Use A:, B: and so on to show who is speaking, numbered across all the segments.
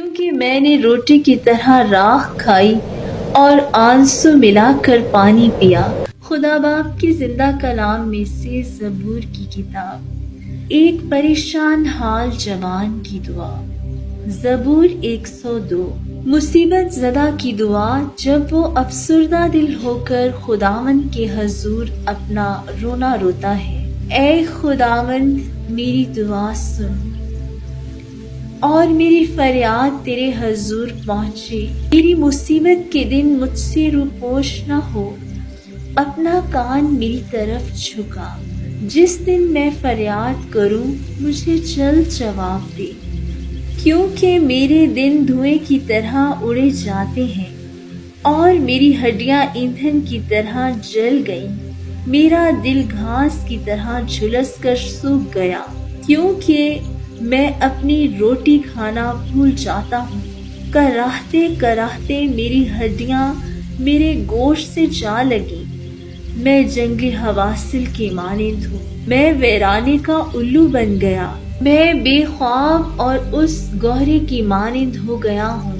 A: کیونکہ میں نے روٹی کی طرح راکھ کھائی اور آنسو ملا کر پانی پیا۔ خدا باپ کے زندہ کلام میں سے زبور کی کتاب۔ ایک پریشان حال جوان کی دعا۔ زبور 102۔ مصیبت زدہ کی دعا جب وہ افسردہ دل ہو کر خداوند کے حضور اپنا رونا روتا ہے۔ اے خداوند میری دعا سن اور میری فریاد تیرے حضور پہنچے۔ میری مصیبت کے دن مجھ سے روپوش نہ ہو، اپنا کان میری طرف جھکا۔ جس دن میں فریاد کروں مجھے جلد جواب دے، کیونکہ میرے دن دھوئیں کی طرح اڑے جاتے ہیں اور میری ہڈیاں ایندھن کی طرح جل گئیں۔ میرا دل گھاس کی طرح جھلس کر سوکھ گیا، کیونکہ میں اپنی روٹی کھانا بھول جاتا ہوں۔ کراہتے کراہتے میری ہڈیاں میرے گوشت سے جا لگیں۔ میں جنگلی حواسل کے مانند ہوں، میں ویرانے کا الو بن گیا۔ میں بے خواب اور اس گوہرے کی مانند ہو گیا ہوں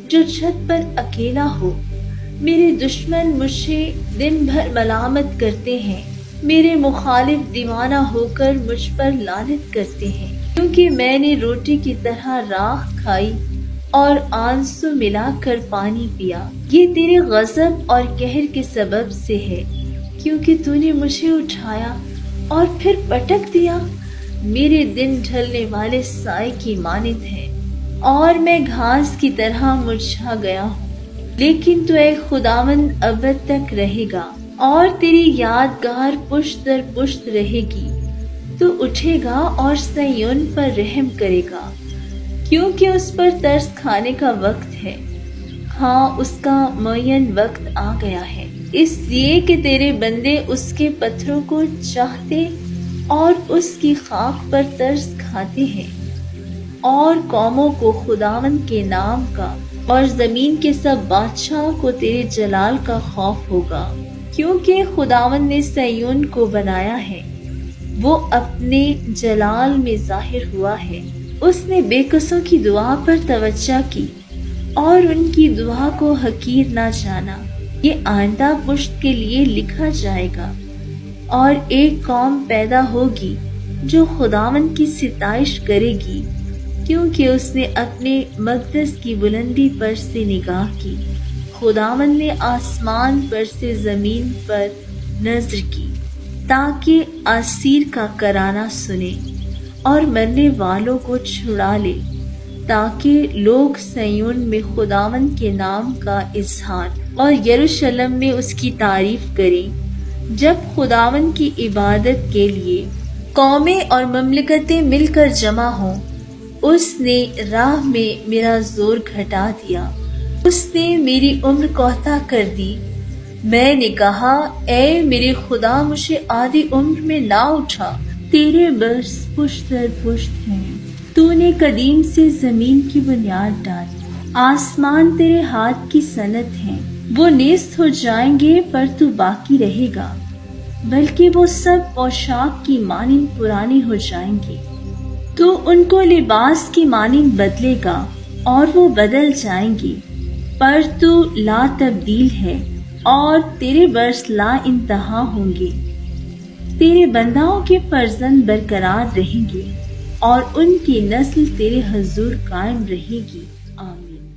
A: جو چھت پر اکیلا ہو۔ میرے دشمن مجھے دن بھر ملامت کرتے ہیں، میرے مخالف دیوانہ ہو کر مجھ پر لعنت کرتے ہیں، کیونکہ میں نے روٹی کی طرح راکھ کھائی اور آنسو ملا کر پانی پیا۔ یہ تیرے غضب اور قہر کے سبب سے ہے، کیونکہ تو نے مجھے اٹھایا اور پھر پٹک دیا۔ میرے دن ڈھلنے والے سائے کی مانند ہیں اور میں گھاس کی طرح مرجھا گیا ہوں۔ لیکن تو اے خداوند ابد تک رہے گا اور تیری یادگار پشت در پشت رہے گی۔ تو اٹھے گا اور صہیون پر رحم کرے گا، کیونکہ اس پر ترس کھانے کا وقت ہے۔ ہاں، اس کا معین وقت آ گیا ہے، اس لیے کہ تیرے بندے اس کے پتھروں کو چاہتے اور اس کی خاک پر ترس کھاتے ہیں۔ اور قوموں کو خداوند کے نام کا اور زمین کے سب بادشاہوں کو تیرے جلال کا خوف ہوگا، کیونکہ خداوند نے صہیون کو بنایا ہے، وہ اپنے جلال میں ظاہر ہوا ہے۔ اس نے بے کسوں کی دعا پر توجہ کی اور ان کی دعا کو حقیر نہ جانا۔ یہ آئندہ پشت کے لیے لکھا جائے گا، اور ایک قوم پیدا ہوگی جو خداوند کی ستائش کرے گی، کیونکہ اس نے اپنے مقدس کی بلندی پر سے نگاہ کی۔ خداوند نے آسمان پر سے زمین پر نظر کی، تاکہ اسیر کا کرانہ سنے اور مرنے والوں کو چھڑا لے، تاکہ لوگ صہیون میں خداوند کے نام کا اظہار اور یروشلم میں اس کی تعریف کریں۔ جب خداوند کی عبادت کے لیے قومیں اور مملکتیں مل کر جمع ہوں، اس نے راہ میں میرا زور گھٹا دیا، اس نے میری عمر کوتاہ کر دی۔ میں نے کہا، اے میرے خدا، مجھے آدھی عمر میں نہ اٹھا۔ تیرے برس پشت در پشت ہیں، تو نے قدیم سے زمین کی بنیاد ڈالی۔ آسمان تیرے ہاتھ کی صنعت ہیں، وہ نیست ہو جائیں گے پر تو باقی رہے گا، بلکہ وہ سب پوشاک کی مانند پرانے ہو جائیں گے۔ تو ان کو لباس کی مانند بدلے گا اور وہ بدل جائیں گے، پر تو لا تبدیل ہے اور تیرے برس لا انتہا ہوں گے۔ تیرے بنداؤں کے فرزند برقرار رہیں گے اور ان کی نسل تیرے حضور قائم رہے گی۔ آمین۔